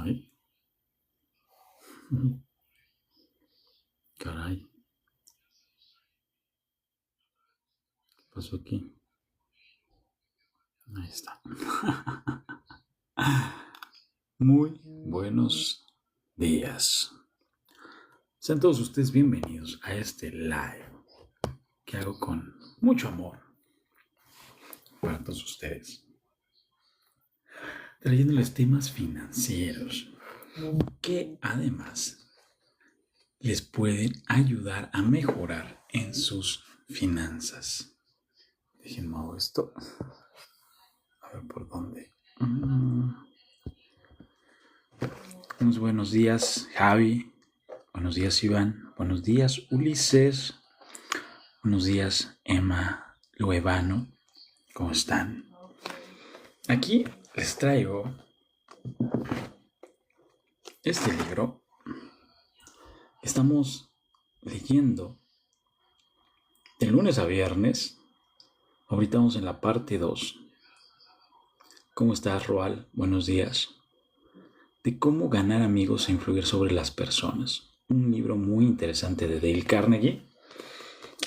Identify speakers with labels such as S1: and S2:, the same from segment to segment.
S1: Ay. Caray. ¿Qué pasó aquí? Ahí está. Muy buenos días. Sean todos ustedes bienvenidos a este live que hago con mucho amor para todos ustedes. Trayéndoles temas financieros que además les pueden ayudar a mejorar en sus finanzas. Déjenme hago esto. A ver por dónde. Unos buenos días, Javi. Buenos días, Iván. Buenos días, Ulises. Buenos días, Emma Luevano. ¿Cómo están? Aquí les traigo este libro. Estamos leyendo de lunes a viernes. Ahorita vamos en la parte 2. ¿Cómo estás, Roal? Buenos días. De cómo ganar amigos e influir sobre las personas. Un libro muy interesante de Dale Carnegie.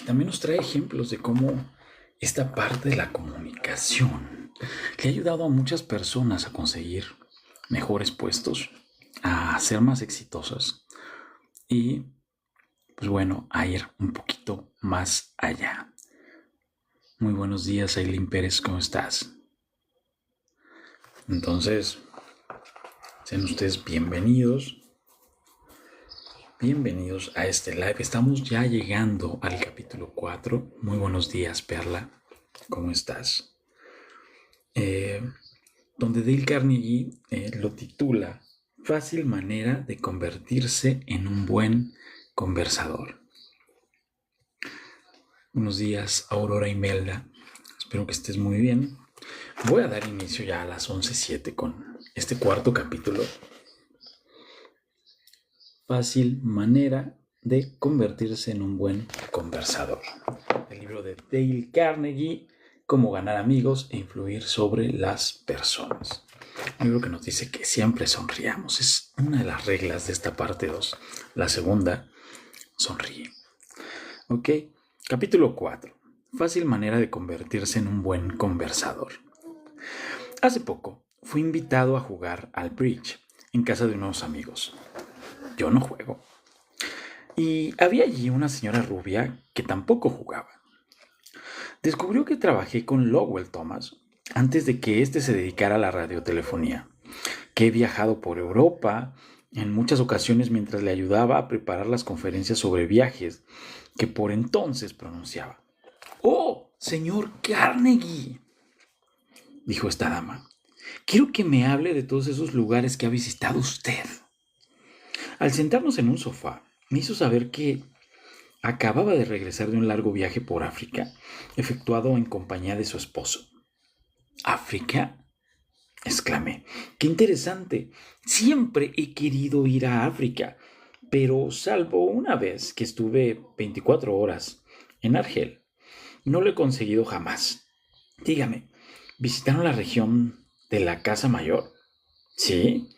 S1: También nos trae ejemplos de cómo esta parte de la comunicación le ha ayudado a muchas personas a conseguir mejores puestos, a ser más exitosas y, pues bueno, a ir un poquito más allá. Muy buenos días, Aileen Pérez, ¿cómo estás? Entonces, sean ustedes bienvenidos a este live. Estamos ya llegando al capítulo 4. Muy buenos días, Perla, ¿cómo estás? Donde Dale Carnegie lo titula Fácil manera de convertirse en un buen conversador. Buenos días, Aurora Imelda. Espero que estés muy bien. Voy a dar inicio ya a las 11:07 con este cuarto capítulo. Fácil manera de convertirse en un buen conversador. El libro de Dale Carnegie, Cómo ganar amigos e influir sobre las personas. Un libro que nos dice que siempre sonriamos. Es una de las reglas de esta parte 2. La segunda, sonríe. Ok, capítulo 4. Fácil manera de convertirse en un buen conversador. Hace poco fui invitado a jugar al bridge en casa de unos amigos. Yo no juego. Y había allí una señora rubia que tampoco jugaba. Descubrió que trabajé con Lowell Thomas antes de que éste se dedicara a la radiotelefonía, que he viajado por Europa en muchas ocasiones mientras le ayudaba a preparar las conferencias sobre viajes que por entonces pronunciaba. ¡Oh, señor Carnegie!, dijo esta dama. Quiero que me hable de todos esos lugares que ha visitado usted. Al sentarnos en un sofá, me hizo saber que acababa de regresar de un largo viaje por África, efectuado en compañía de su esposo. ¿África?, exclamé. ¡Qué interesante! Siempre he querido ir a África, pero salvo una vez que estuve 24 horas en Argel, no lo he conseguido jamás. Dígame, ¿visitaron la región de la Casa Mayor? ¿Sí?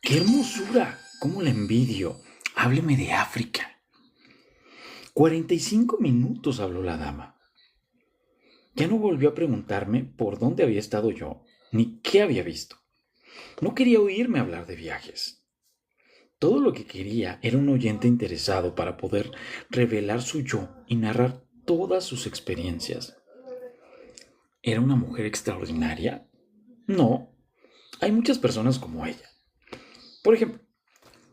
S1: ¡Qué hermosura! ¡Cómo la envidio! Hábleme de África. 45 minutos habló la dama. Ya no volvió a preguntarme por dónde había estado yo, ni qué había visto. No quería oírme hablar de viajes. Todo lo que quería era un oyente interesado para poder revelar su yo y narrar todas sus experiencias. ¿Era una mujer extraordinaria? No, hay muchas personas como ella. Por ejemplo,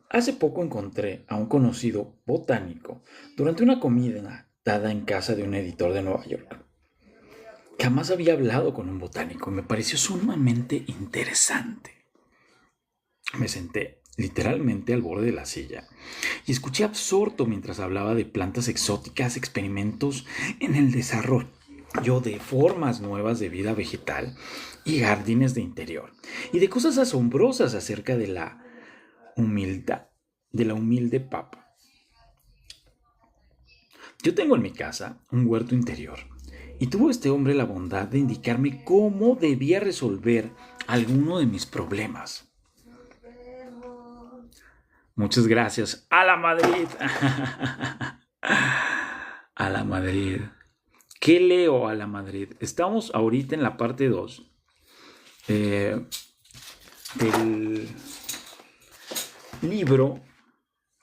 S1: hace poco encontré a un conocido botánico durante una comida dada en casa de un editor de Nueva York. Jamás había hablado con un botánico y me pareció sumamente interesante. Me senté literalmente al borde de la silla y escuché absorto mientras hablaba de plantas exóticas, experimentos en el desarrollo de formas nuevas de vida vegetal y jardines de interior, y de cosas asombrosas acerca de la humilde papa. Yo tengo en mi casa un huerto interior, y tuvo este hombre la bondad de indicarme cómo debía resolver alguno de mis problemas. Muchas gracias. ¡A la Madrid! A la Madrid. ¿Qué leo a la Madrid? Estamos ahorita en la parte 2 del libro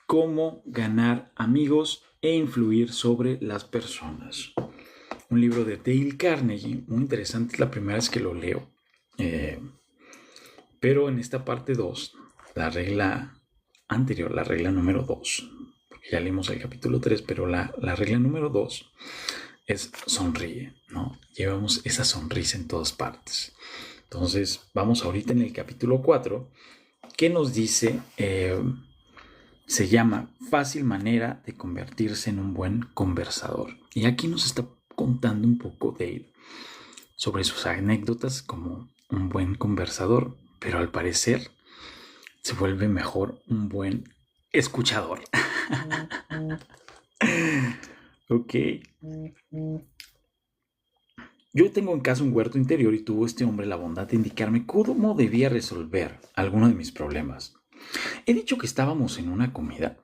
S1: Cómo ganar amigos e influir sobre las personas. Un libro de Dale Carnegie, muy interesante, es la primera vez que lo leo. Pero en esta parte 2, la regla anterior, la regla número 2, porque ya leímos el capítulo 3, pero la regla número 2 es sonríe, ¿no? Llevamos esa sonrisa en todas partes. Entonces, vamos ahorita en el capítulo 4, que nos dice, se llama Fácil manera de convertirse en un buen conversador. Y aquí nos está contando un poco de él, sobre sus anécdotas como un buen conversador, pero al parecer se vuelve mejor un buen escuchador. Ok. Yo tengo en casa un huerto interior y tuvo este hombre la bondad de indicarme cómo debía resolver alguno de mis problemas. He dicho que estábamos en una comida.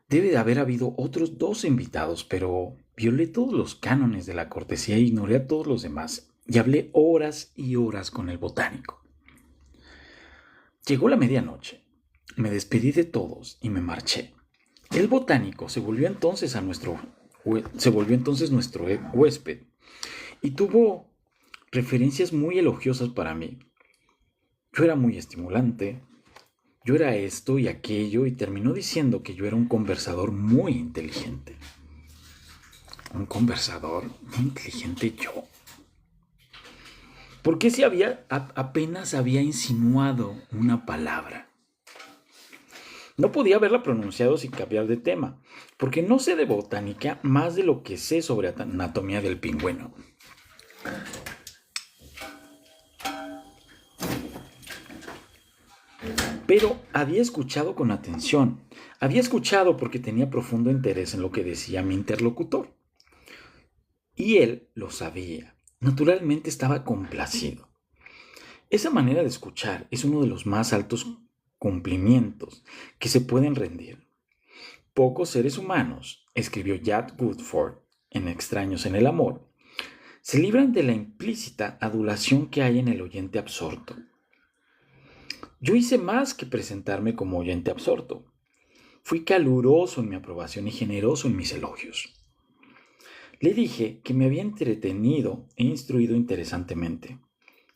S1: Debe de haber habido otros 2 invitados, pero violé todos los cánones de la cortesía e ignoré a todos los demás y hablé horas y horas con el botánico. Llegó la medianoche. Me despedí de todos y me marché. El botánico se volvió entonces nuestro huésped y tuvo referencias muy elogiosas para mí. Yo era muy estimulante, yo era esto y aquello, y terminó diciendo que yo era un conversador muy inteligente. ¿Un conversador muy inteligente yo? ¿Por qué si apenas había insinuado una palabra? No podía haberla pronunciado sin cambiar de tema, porque no sé de botánica más de lo que sé sobre anatomía del pingüino. Pero había escuchado con atención. Había escuchado porque tenía profundo interés en lo que decía mi interlocutor. Y él lo sabía. Naturalmente estaba complacido. Esa manera de escuchar es uno de los más altos cumplimientos que se pueden rendir. Pocos seres humanos, escribió Jack Woodford en Extraños en el Amor, se libran de la implícita adulación que hay en el oyente absorto. Yo hice más que presentarme como oyente absorto. Fui caluroso en mi aprobación y generoso en mis elogios. Le dije que me había entretenido e instruido interesantemente.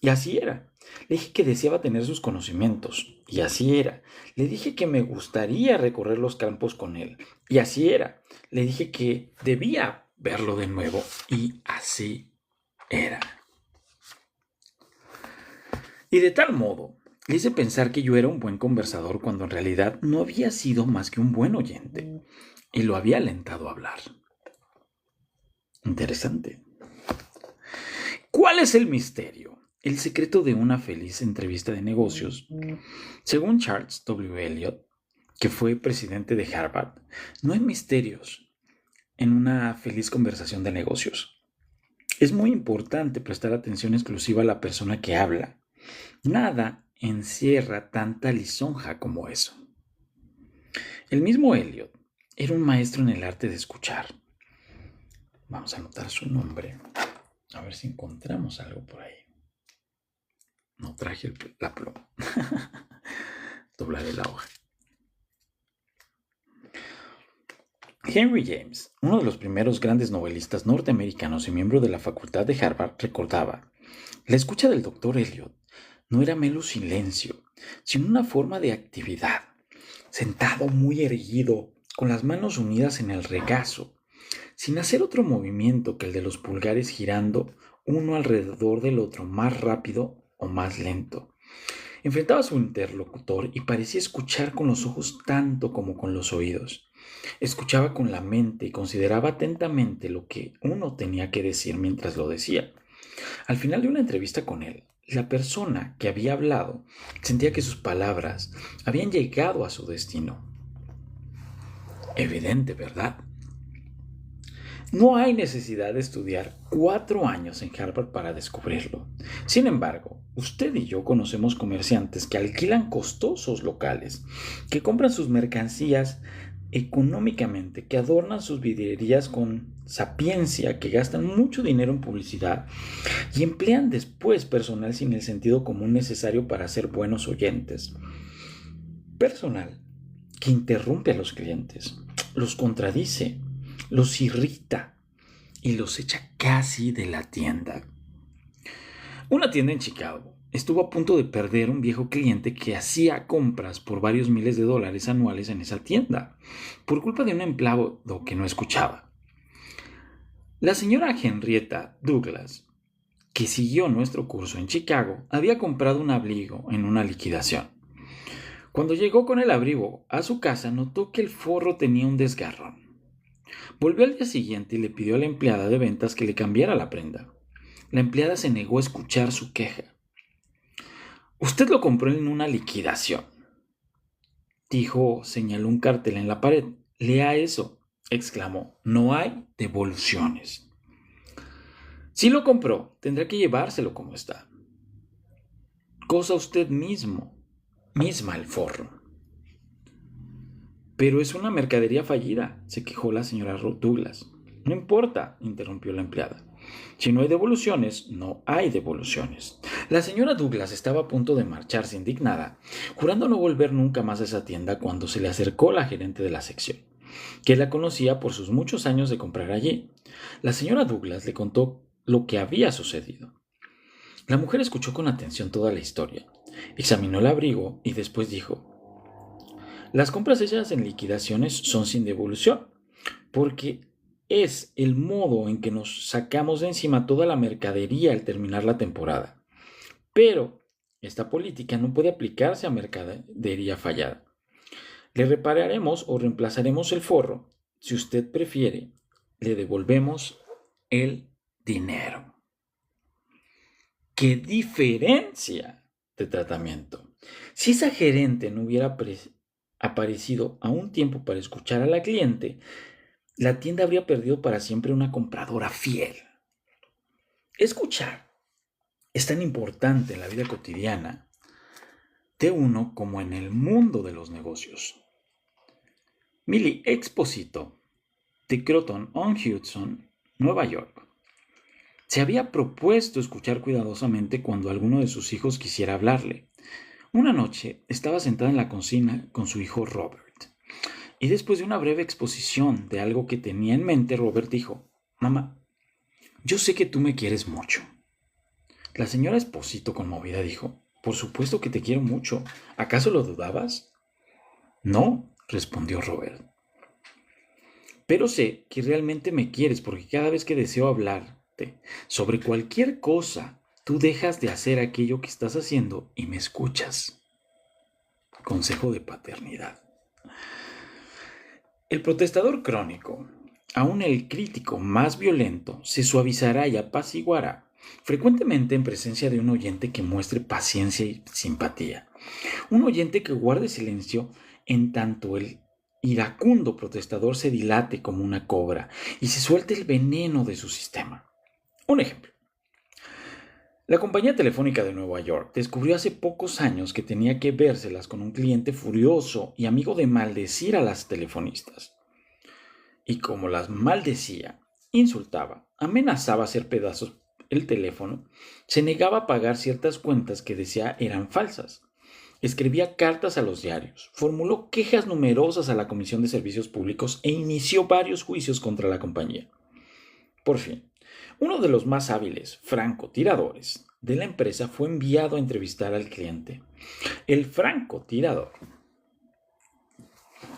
S1: Y así era. Le dije que deseaba tener sus conocimientos. Y así era. Le dije que me gustaría recorrer los campos con él. Y así era. Le dije que debía verlo de nuevo. Y así era. Y de tal modo, le hice pensar que yo era un buen conversador cuando en realidad no había sido más que un buen oyente. Y lo había alentado a hablar. Interesante. ¿Cuál es el misterio? El secreto de una feliz entrevista de negocios. Según Charles W. Eliot, que fue presidente de Harvard, no hay misterios en una feliz conversación de negocios. Es muy importante prestar atención exclusiva a la persona que habla. Nada encierra tanta lisonja como eso. El mismo Eliot era un maestro en el arte de escuchar. Vamos a anotar su nombre. A ver si encontramos algo por ahí. No traje la pluma. Doblaré la hoja. Henry James, uno de los primeros grandes novelistas norteamericanos y miembro de la facultad de Harvard, recordaba: la escucha del Dr. Eliot no era mero silencio, sino una forma de actividad. Sentado muy erguido, con las manos unidas en el regazo, sin hacer otro movimiento que el de los pulgares girando uno alrededor del otro más rápido o más lento. Enfrentaba a su interlocutor y parecía escuchar con los ojos tanto como con los oídos. Escuchaba con la mente y consideraba atentamente lo que uno tenía que decir mientras lo decía. Al final de una entrevista con él, la persona que había hablado sentía que sus palabras habían llegado a su destino. Evidente, ¿verdad? No hay necesidad de estudiar 4 años en Harvard para descubrirlo. Sin embargo, usted y yo conocemos comerciantes que alquilan costosos locales, que compran sus mercancías económicamente, que adornan sus vidrierías con sapiencia, que gastan mucho dinero en publicidad y emplean después personal sin el sentido común necesario para ser buenos oyentes. Personal que interrumpe a los clientes, los contradice, los irrita y los echa casi de la tienda. Una tienda en Chicago estuvo a punto de perder un viejo cliente que hacía compras por varios miles de dólares anuales en esa tienda, por culpa de un empleado que no escuchaba. La señora Henrietta Douglas, que siguió nuestro curso en Chicago, había comprado un abrigo en una liquidación. Cuando llegó con el abrigo a su casa, notó que el forro tenía un desgarrón. Volvió al día siguiente y le pidió a la empleada de ventas que le cambiara la prenda. La empleada se negó a escuchar su queja. «Usted lo compró en una liquidación», dijo, señaló un cartel en la pared. «Lea eso», exclamó. «No hay devoluciones. Si lo compró, tendrá que llevárselo como está. Cosa usted misma el forro». «Pero es una mercadería fallida», se quejó la señora Douglas. «No importa», interrumpió la empleada. «Si no hay devoluciones, no hay devoluciones». La señora Douglas estaba a punto de marcharse indignada, jurando no volver nunca más a esa tienda cuando se le acercó la gerente de la sección, que la conocía por sus muchos años de comprar allí. La señora Douglas le contó lo que había sucedido. La mujer escuchó con atención toda la historia, examinó el abrigo y después dijo: «Las compras hechas en liquidaciones son sin devolución, porque es el modo en que nos sacamos de encima toda la mercadería al terminar la temporada. Pero esta política no puede aplicarse a mercadería fallada. Le repararemos o reemplazaremos el forro. Si usted prefiere, le devolvemos el dinero». ¡Qué diferencia de tratamiento! Si esa gerente no hubiera aparecido a un tiempo para escuchar a la cliente, la tienda habría perdido para siempre una compradora fiel. Escuchar es tan importante en la vida cotidiana de uno como en el mundo de los negocios. Millie Exposito, de Croton-on-Hudson, Nueva York, se había propuesto escuchar cuidadosamente cuando alguno de sus hijos quisiera hablarle. Una noche estaba sentada en la cocina con su hijo Robert, y después de una breve exposición de algo que tenía en mente, Robert dijo: «Mamá, yo sé que tú me quieres mucho». La señora Esposito, conmovida, dijo: «Por supuesto que te quiero mucho. ¿Acaso lo dudabas?». «No», respondió Robert. «Pero sé que realmente me quieres porque cada vez que deseo hablarte sobre cualquier cosa, tú dejas de hacer aquello que estás haciendo y me escuchas». Consejo de paternidad. El protestador crónico, aun el crítico más violento, se suavizará y apaciguará frecuentemente en presencia de un oyente que muestre paciencia y simpatía. Un oyente que guarde silencio en tanto el iracundo protestador se dilate como una cobra y se suelte el veneno de su sistema. Un ejemplo. La compañía telefónica de Nueva York descubrió hace pocos años que tenía que vérselas con un cliente furioso y amigo de maldecir a las telefonistas. Y como las maldecía, insultaba, amenazaba hacer pedazos el teléfono, se negaba a pagar ciertas cuentas que decía eran falsas. Escribía cartas a los diarios, formuló quejas numerosas a la Comisión de Servicios Públicos e inició varios juicios contra la compañía. Por fin, uno de los más hábiles francotiradores de la empresa fue enviado a entrevistar al cliente. El francotirador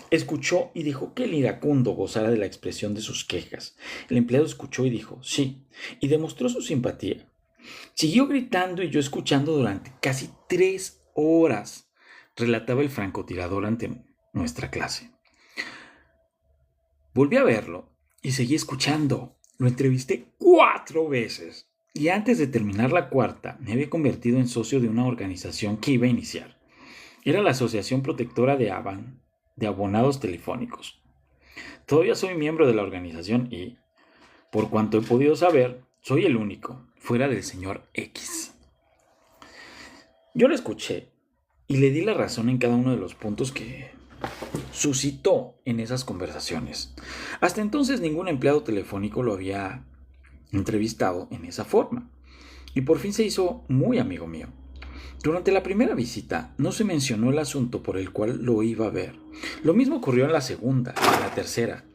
S1: escuchó y dejó que el iracundo gozara de la expresión de sus quejas. El empleado escuchó y dijo «sí», y demostró su simpatía. Siguió gritando y yo escuchando durante casi 3 horas, relataba el francotirador ante nuestra clase. Volví a verlo y seguí escuchando. Lo entrevisté 4 veces y antes de terminar la cuarta me había convertido en socio de una organización que iba a iniciar. Era la Asociación Protectora de Abonados Telefónicos. Todavía soy miembro de la organización y Por cuanto he podido saber, soy el único, fuera del señor X. Yo lo escuché y le di la razón en cada uno de los puntos que suscitó en esas conversaciones. Hasta entonces ningún empleado telefónico lo había entrevistado en esa forma, y por fin se hizo muy amigo mío. Durante la primera visita no se mencionó el asunto por el cual lo iba a ver. Lo mismo ocurrió en la segunda, en la tercera.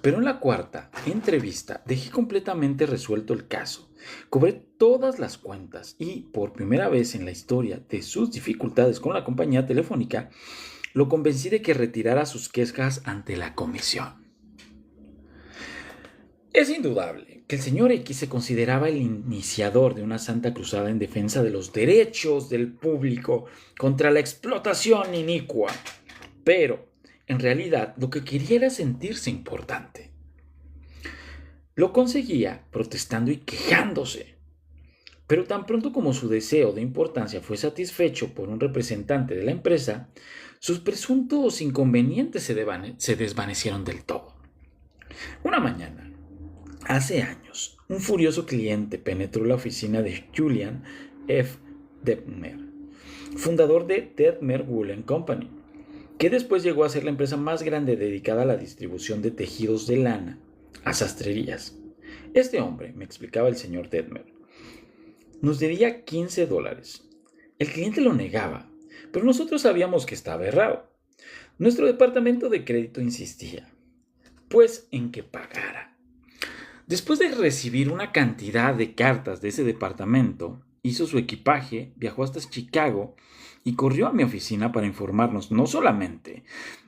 S1: Pero en la cuarta entrevista dejé completamente resuelto el caso. Cobré todas las cuentas y, por primera vez en la historia de sus dificultades con la compañía telefónica, lo convencí de que retirara sus quejas ante la comisión. Es indudable que el señor X se consideraba el iniciador de una santa cruzada en defensa de los derechos del público contra la explotación inicua, pero en realidad lo que quería era sentirse importante. Lo conseguía protestando y quejándose, pero tan pronto como su deseo de importancia fue satisfecho por un representante de la empresa, sus presuntos inconvenientes se desvanecieron del todo. Una mañana, hace años, un furioso cliente penetró la oficina de Julian F. Detmer, fundador de Detmer Wool Company, que después llegó a ser la empresa más grande dedicada a la distribución de tejidos de lana a sastrerías. Este hombre, me explicaba el señor Detmer, nos debía $15. El cliente lo negaba, pero nosotros sabíamos que estaba errado. Nuestro departamento de crédito insistía, pues, en que pagara. Después de recibir una cantidad de cartas de ese departamento, hizo su equipaje, viajó hasta Chicago y corrió a mi oficina para informarnos no solamente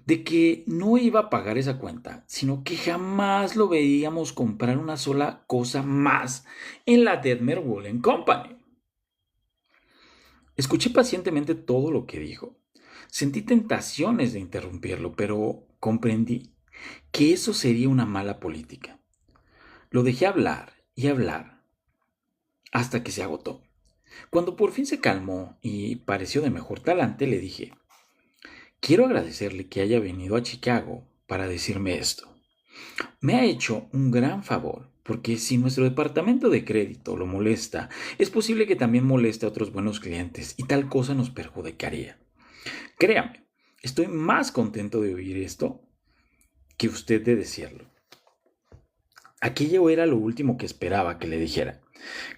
S1: de que no iba a pagar esa cuenta, sino que jamás lo veíamos comprar una sola cosa más en la Detmer Wool Company. Escuché pacientemente todo lo que dijo. Sentí tentaciones de interrumpirlo, pero comprendí que eso sería una mala política. Lo dejé hablar y hablar hasta que se agotó. Cuando por fin se calmó y pareció de mejor talante, le dije, quiero agradecerle que haya venido a Chicago para decirme esto. Me ha hecho un gran favor, porque si nuestro departamento de crédito lo molesta, es posible que también moleste a otros buenos clientes y tal cosa nos perjudicaría. Créame, estoy más contento de oír esto que usted de decirlo. Aquello era lo último que esperaba que le dijera.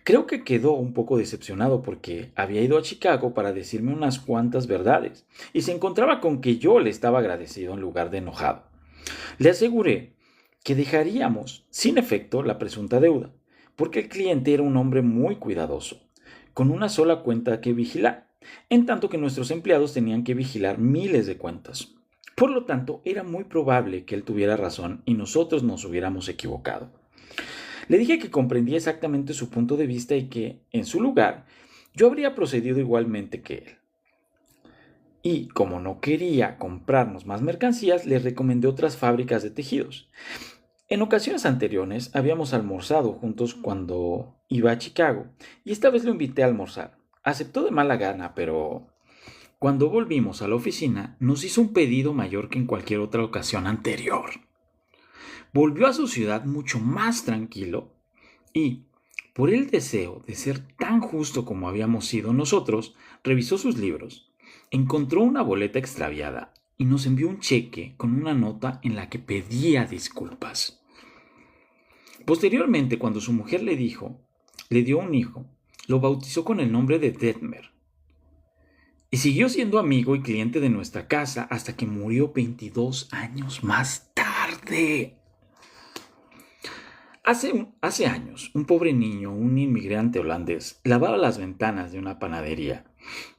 S1: Creo que quedó un poco decepcionado porque había ido a Chicago para decirme unas cuantas verdades y se encontraba con que yo le estaba agradecido en lugar de enojado. Le aseguré que dejaríamos sin efecto la presunta deuda, porque el cliente era un hombre muy cuidadoso, con una sola cuenta que vigilar, en tanto que nuestros empleados tenían que vigilar miles de cuentas. Por lo tanto, era muy probable que él tuviera razón y nosotros nos hubiéramos equivocado. Le dije que comprendía exactamente su punto de vista y que, en su lugar, yo habría procedido igualmente que él. Y, como no quería comprarnos más mercancías, le recomendé otras fábricas de tejidos. En ocasiones anteriores habíamos almorzado juntos cuando iba a Chicago, y esta vez lo invité a almorzar. Aceptó de mala gana, pero cuando volvimos a la oficina, nos hizo un pedido mayor que en cualquier otra ocasión anterior. Volvió a su ciudad mucho más tranquilo y, por el deseo de ser tan justo como habíamos sido nosotros, revisó sus libros, encontró una boleta extraviada y nos envió un cheque con una nota en la que pedía disculpas. Posteriormente, cuando su mujer le dio un hijo, lo bautizó con el nombre de Detmer. Y siguió siendo amigo y cliente de nuestra casa hasta que murió 22 años más tarde. Hace años, un pobre niño, un inmigrante holandés, lavaba las ventanas de una panadería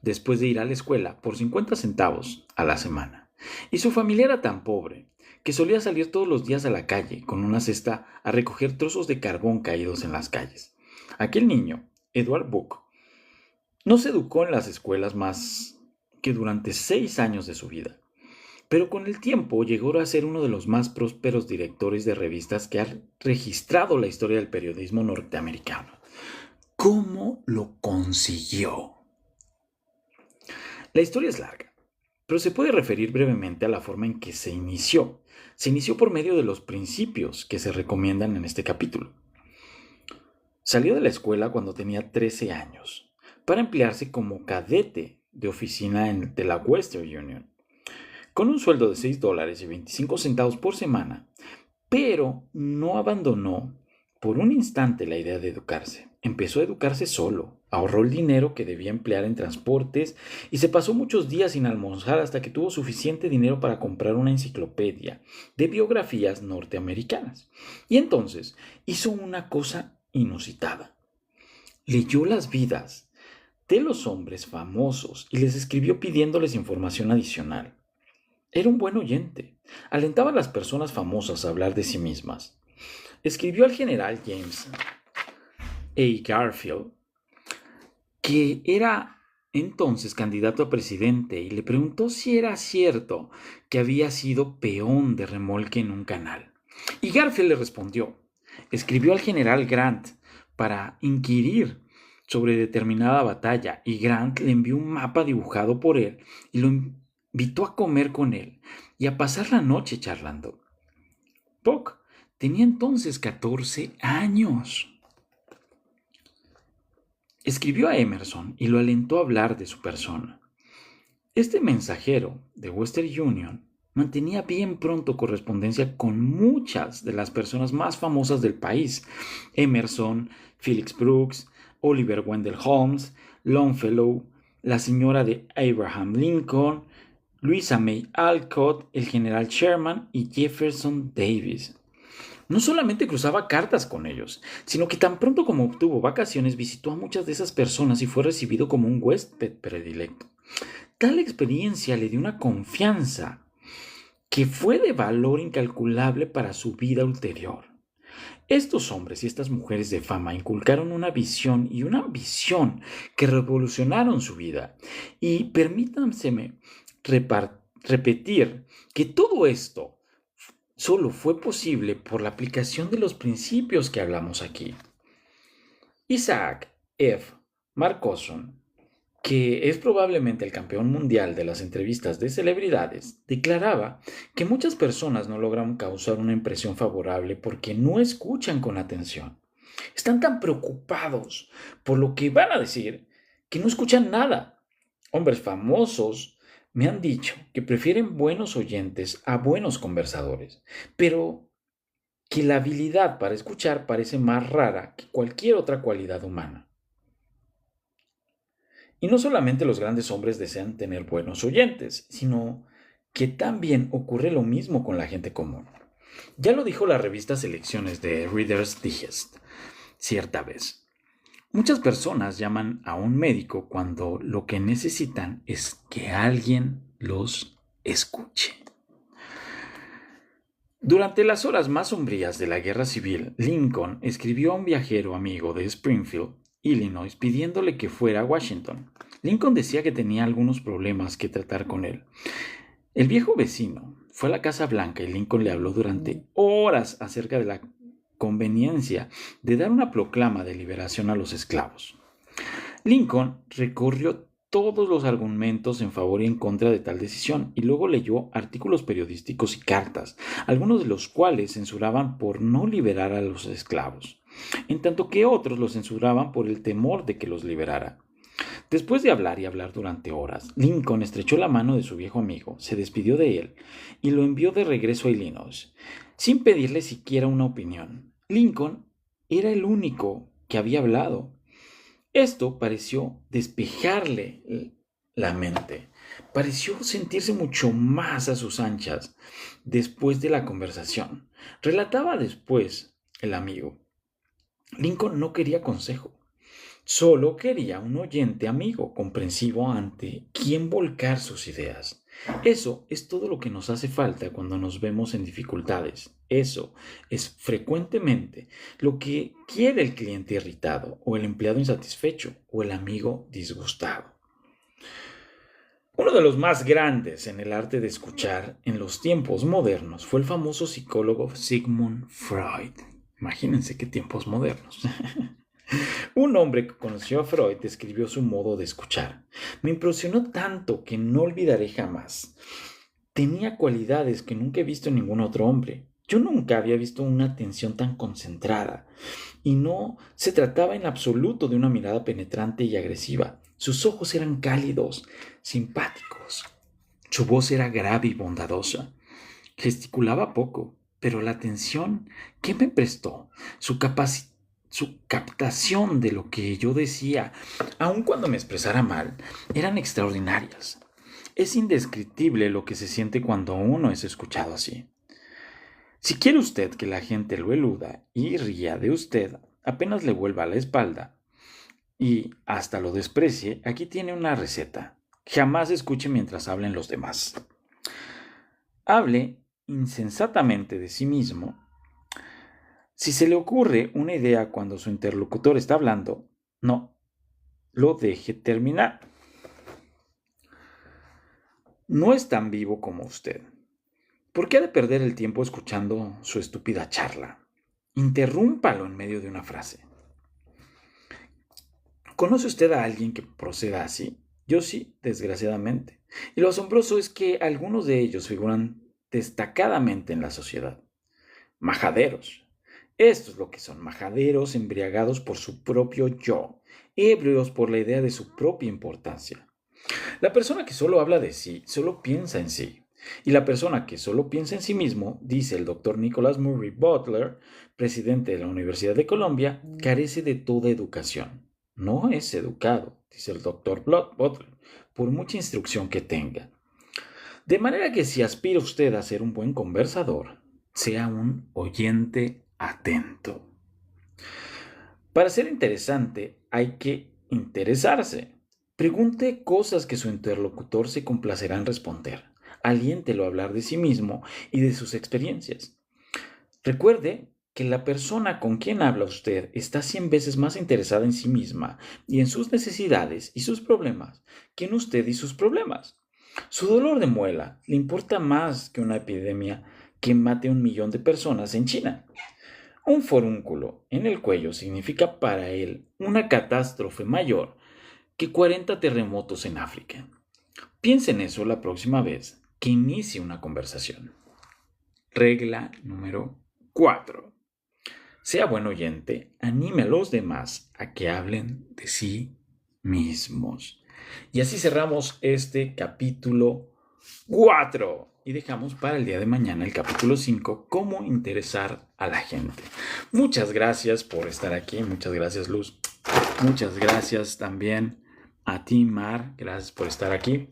S1: después de ir a la escuela por 50 centavos a la semana. Y su familia era tan pobre que solía salir todos los días a la calle con una cesta a recoger trozos de carbón caídos en las calles. Aquel niño, Edward Book, no se educó en las escuelas más que durante 6 años de su vida, pero con el tiempo llegó a ser uno de los más prósperos directores de revistas que ha registrado la historia del periodismo norteamericano. ¿Cómo lo consiguió? La historia es larga, pero se puede referir brevemente a la forma en que se inició. Se inició por medio de los principios que se recomiendan en este capítulo. Salió de la escuela cuando tenía 13 años para emplearse como cadete de oficina de la Western Union, con un sueldo de $6.25 por semana, pero no abandonó por un instante la idea de educarse. Empezó a educarse solo, ahorró el dinero que debía emplear en transportes y se pasó muchos días sin almorzar hasta que tuvo suficiente dinero para comprar una enciclopedia de biografías norteamericanas. Y entonces hizo una cosa inusitada. Leyó las vidas de los hombres famosos y les escribió pidiéndoles información adicional. Era un buen oyente. Alentaba a las personas famosas a hablar de sí mismas. Escribió al general James A. Garfield, que era entonces candidato a presidente, y le preguntó si era cierto que había sido peón de remolque en un canal. Y Garfield le respondió. Escribió al general Grant para inquirir sobre determinada batalla, y Grant le envió un mapa dibujado por él y lo invitó a comer con él y a pasar la noche charlando. Puck tenía entonces 14 años. Escribió a Emerson y lo alentó a hablar de su persona. Este mensajero de Western Union mantenía bien pronto correspondencia con muchas de las personas más famosas del país: Emerson, Felix Brooks, Oliver Wendell Holmes, Longfellow, la señora de Abraham Lincoln, Louisa May Alcott, el general Sherman y Jefferson Davis. No solamente cruzaba cartas con ellos, sino que tan pronto como obtuvo vacaciones visitó a muchas de esas personas y fue recibido como un huésped predilecto. Tal experiencia le dio una confianza que fue de valor incalculable para su vida ulterior. Estos hombres y estas mujeres de fama inculcaron una visión y una ambición que revolucionaron su vida. Y permítanseme repetir que todo esto solo fue posible por la aplicación de los principios que hablamos aquí. Isaac F. Marcosson, que es probablemente el campeón mundial de las entrevistas de celebridades, declaraba que muchas personas no logran causar una impresión favorable porque no escuchan con atención. Están tan preocupados por lo que van a decir que no escuchan nada. Hombres famosos me han dicho que prefieren buenos oyentes a buenos conversadores, pero que la habilidad para escuchar parece más rara que cualquier otra cualidad humana. Y no solamente los grandes hombres desean tener buenos oyentes, sino que también ocurre lo mismo con la gente común. Ya lo dijo la revista Selecciones de Reader's Digest cierta vez. Muchas personas llaman a un médico cuando lo que necesitan es que alguien los escuche. Durante las horas más sombrías de la Guerra Civil, Lincoln escribió a un viajero amigo de Springfield, Illinois, pidiéndole que fuera a Washington. Lincoln decía que tenía algunos problemas que tratar con él. El viejo vecino fue a la Casa Blanca y Lincoln le habló durante horas acerca de la conveniencia de dar una proclama de liberación a los esclavos. Lincoln recorrió todos los argumentos en favor y en contra de tal decisión y luego leyó artículos periodísticos y cartas, algunos de los cuales censuraban por no liberar a los esclavos, en tanto que otros los censuraban por el temor de que los liberara. Después de hablar y hablar durante horas, Lincoln estrechó la mano de su viejo amigo, se despidió de él y lo envió de regreso a Illinois, sin pedirle siquiera una opinión. Lincoln era el único que había hablado. Esto pareció despejarle la mente. Pareció sentirse mucho más a sus anchas después de la conversación. Relataba después el amigo. Lincoln no quería consejo. Solo quería un oyente amigo, comprensivo ante quien volcar sus ideas. Eso es todo lo que nos hace falta cuando nos vemos en dificultades. Eso es frecuentemente lo que quiere el cliente irritado, o el empleado insatisfecho, o el amigo disgustado. Uno de los más grandes en el arte de escuchar en los tiempos modernos fue el famoso psicólogo Sigmund Freud. Imagínense qué tiempos modernos. Un hombre que conoció a Freud describió su modo de escuchar. Me impresionó tanto que no olvidaré jamás. Tenía cualidades que nunca he visto en ningún otro hombre. Yo nunca había visto una atención tan concentrada, y no se trataba en absoluto de una mirada penetrante y agresiva. Sus ojos eran cálidos, simpáticos. Su voz era grave y bondadosa. Gesticulaba poco, pero la atención que me prestó, su captación de lo que yo decía, aun cuando me expresara mal, eran extraordinarias. Es indescriptible lo que se siente cuando uno es escuchado así. Si quiere usted que la gente lo eluda y ría de usted, apenas le vuelva la espalda y hasta lo desprecie, aquí tiene una receta. Jamás escuche mientras hablen los demás. Hable insensatamente de sí mismo. Si se le ocurre una idea cuando su interlocutor está hablando, no lo deje terminar. No es tan vivo como usted. ¿Por qué ha de perder el tiempo escuchando su estúpida charla? Interrúmpalo en medio de una frase. ¿Conoce usted a alguien que proceda así? Yo sí, desgraciadamente. Y lo asombroso es que algunos de ellos figuran destacadamente en la sociedad. Majaderos. Esto es lo que son: majaderos embriagados por su propio yo, ebrios por la idea de su propia importancia. La persona que solo habla de sí, solo piensa en sí. Y la persona que solo piensa en sí mismo, dice el doctor Nicholas Murray Butler, presidente de la Universidad de Columbia, carece de toda educación. No es educado, dice el doctor Butler, por mucha instrucción que tenga. De manera que si aspira usted a ser un buen conversador, sea un oyente atento. Para ser interesante hay que interesarse. Pregunte cosas que su interlocutor se complacerá en responder. Aliéntelo a hablar de sí mismo y de sus experiencias. Recuerde que la persona con quien habla usted está 100 veces más interesada en sí misma y en sus necesidades y sus problemas que en usted y sus problemas. Su dolor de muela le importa más que una epidemia que mate a 1 millón de personas en China. Un forúnculo en el cuello significa para él una catástrofe mayor que 40 terremotos en África. Piense en eso la próxima vez que inicie una conversación. Regla número 4. Sea buen oyente, anime a los demás a que hablen de sí mismos. Y así cerramos este capítulo 4 y dejamos para el día de mañana el capítulo 5, cómo interesar a la gente. Muchas gracias por estar aquí, muchas gracias Luz, muchas gracias también a ti Mar, gracias por estar aquí,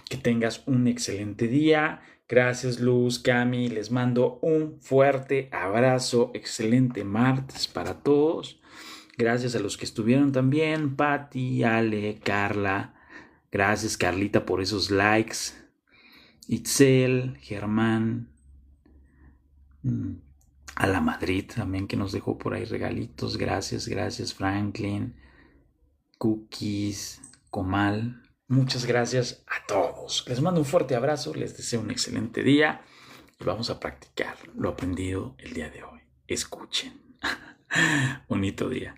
S1: que tengas un excelente día. Gracias Luz, Cami, les mando un fuerte abrazo, excelente martes para todos. Gracias a los que estuvieron también, Patti, Ale, Carla. Gracias Carlita por esos likes. Itzel, Germán, a la Madrid también que nos dejó por ahí regalitos. Gracias Franklin, Cookies, Comal. Muchas gracias a todos. Les mando un fuerte abrazo, les deseo un excelente día y vamos a practicar lo aprendido el día de hoy. Escuchen. Bonito día.